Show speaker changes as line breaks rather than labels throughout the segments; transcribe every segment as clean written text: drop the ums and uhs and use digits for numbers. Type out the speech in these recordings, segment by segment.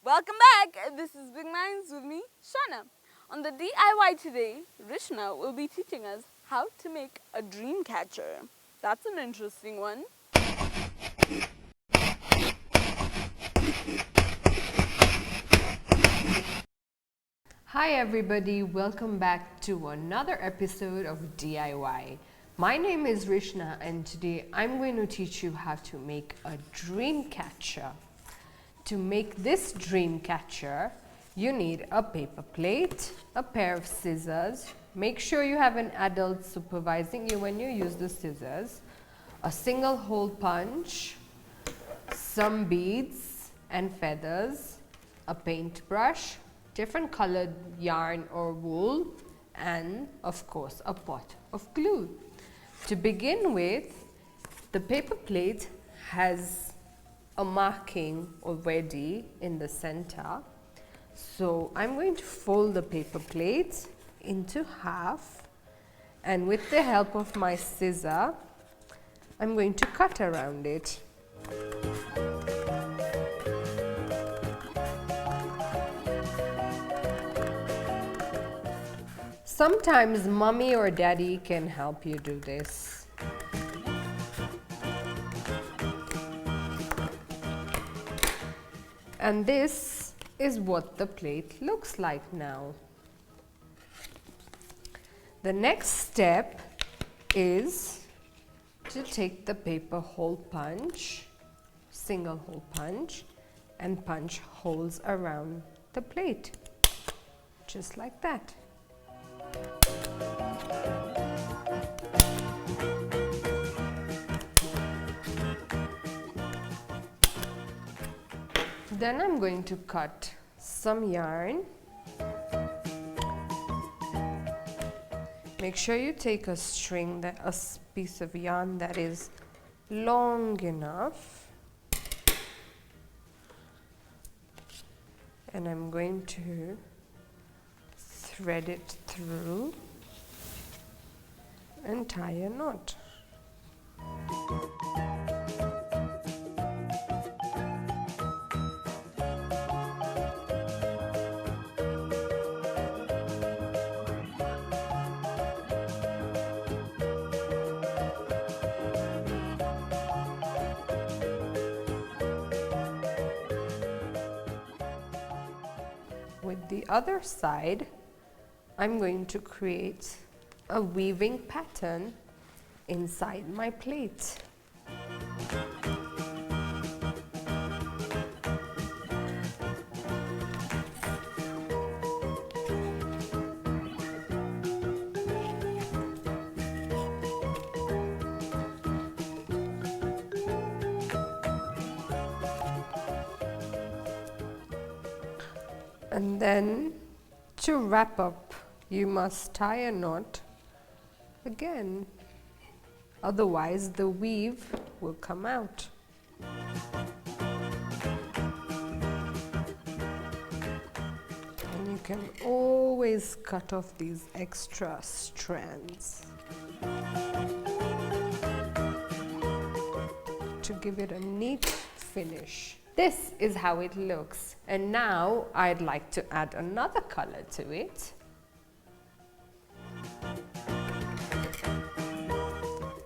Welcome back! This is Big Minds with me, Shana. On the DIY today, Rishna will be teaching us how to make a dream catcher. That's an interesting one.
Hi everybody, welcome back to another episode of DIY. My name is Rishna and today I'm going to teach you how to make a dream catcher. To make this dream catcher, you need a paper plate, a pair of scissors. Make sure you have an adult supervising you when you use the scissors, a single hole punch, some beads and feathers, a paintbrush, different colored yarn or wool, and of course a pot of glue. To begin with, the paper plate has a marking already in the center. So I'm going to fold the paper plate into half, and with the help of my scissor, I'm going to cut around it. Sometimes mommy or daddy can help you do this. And this is what the plate looks like now. The next step is to take the paper hole punch, single hole punch, and punch holes around the plate, just like that. Then I'm going to cut some yarn. Make sure you take a piece of yarn that is long enough. And I'm going to thread it through and tie a knot. With the other side, I'm going to create a weaving pattern inside my plate. And then to wrap up, you must tie a knot again, otherwise the weave will come out. And you can always cut off these extra strands to give it a neat finish. This is how it looks, and now I'd like to add another color to it.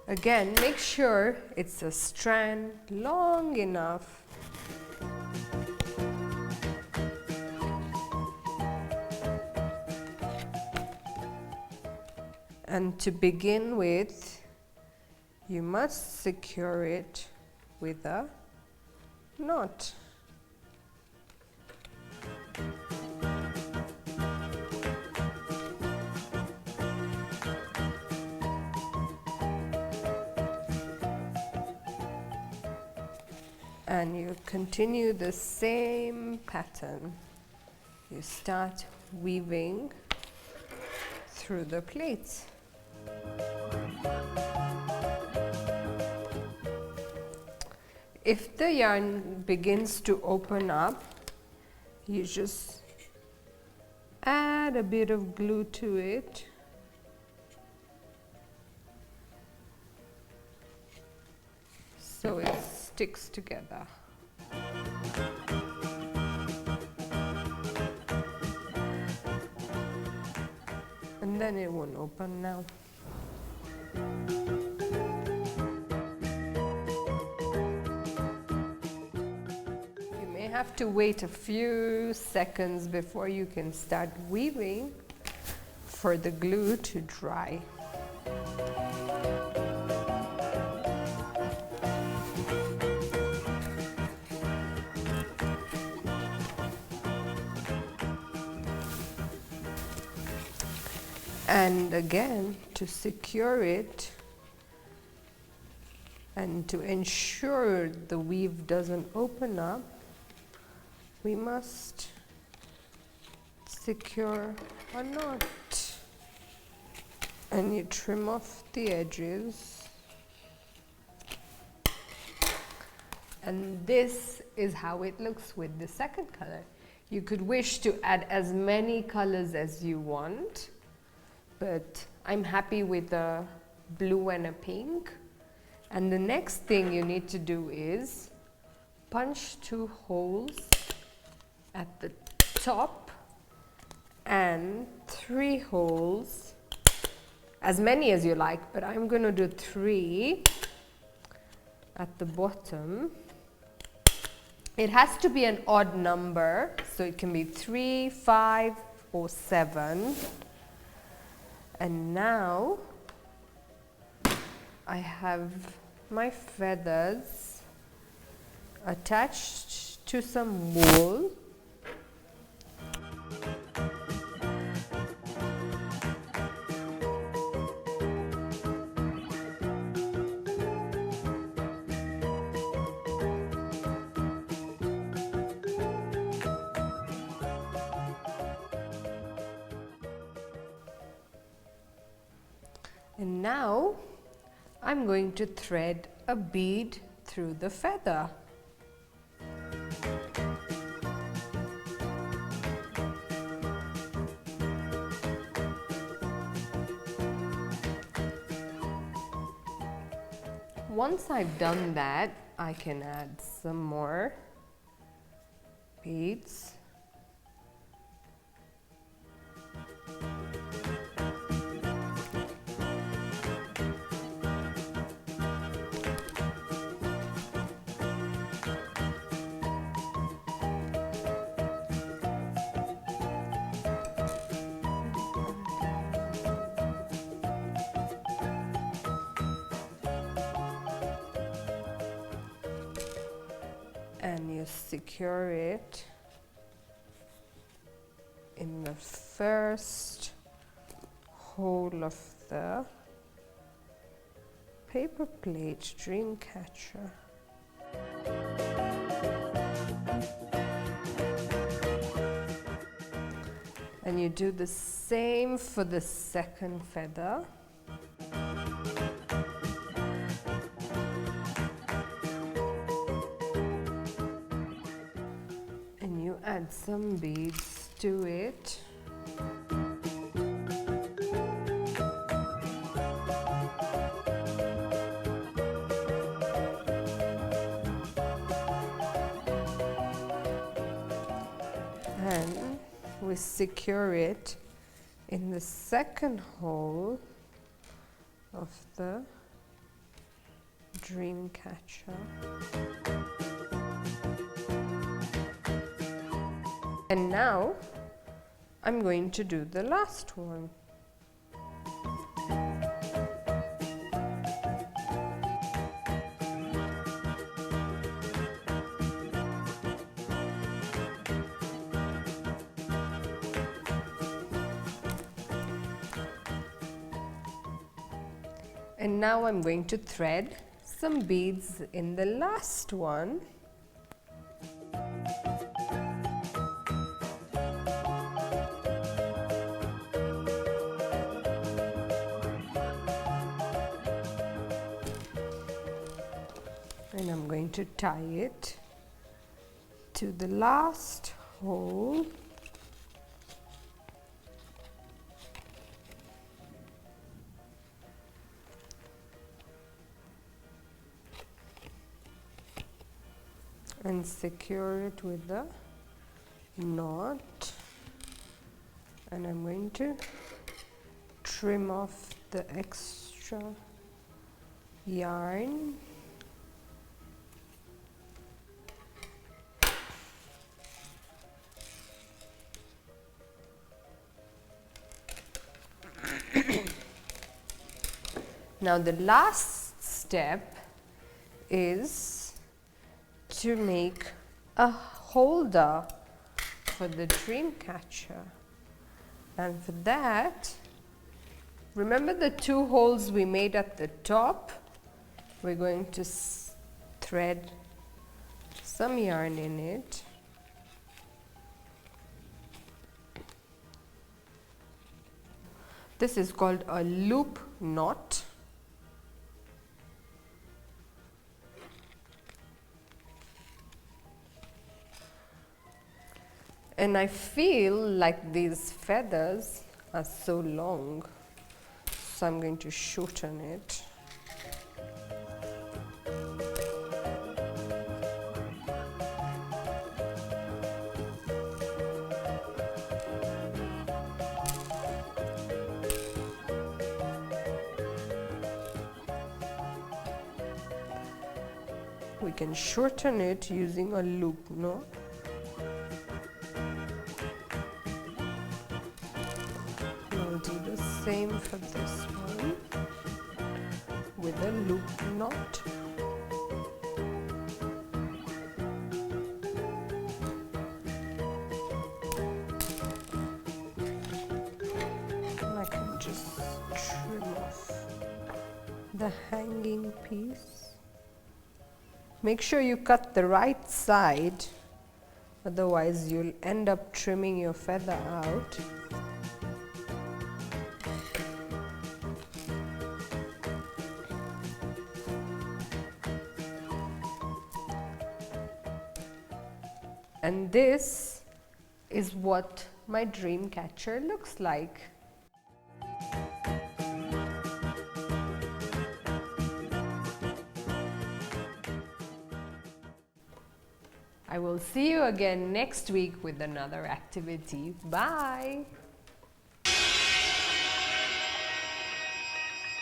Again, make sure it's a strand long enough. And to begin with, you must secure it with a knot. And you continue the same pattern. You start weaving through the plates. If the yarn begins to open up, you just add a bit of glue to it. So it sticks together. and then it won't open now. You may have to wait a few seconds before you can start weaving for the glue to dry. And again, to secure it and to ensure the weave doesn't open up, we must secure a knot. And you trim off the edges. And this is how it looks with the second color. You could wish to add as many colors as you want, but I'm happy with a blue and a pink. And the next thing you need to do is punch 2 holes at the top and 3 holes, as many as you like, but I'm going to do 3 at the bottom. It has to be an odd number, so it can be 3, 5, or 7. And now I have my feathers attached to some wool. And now I'm going to thread a bead through the feather. Once I've done that, I can add some more beads. And you secure it in the first hole of the paper plate dreamcatcher. And you do the same for the second feather. Add some beads to it. And we secure it in the second hole of the dreamcatcher. And now I'm going to do the last one. And now I'm going to thread some beads in the last one. And I'm going to tie it to the last hole. And secure it with a knot. And I'm going to trim off the extra yarn. Now the last step is to make a holder for the dreamcatcher, and for that, remember the 2 holes we made at the top? We're going to thread some yarn in it. This is called a loop knot. And I feel like these feathers are so long, so I'm going to shorten it. We can shorten it using a loop knot. I'll do the same for this one with a loop knot. I can just trim off the hanging piece. Make sure you cut the right side, otherwise you'll end up trimming your feather out. And this is what my dream catcher looks like. I will see you again next week with another activity. Bye!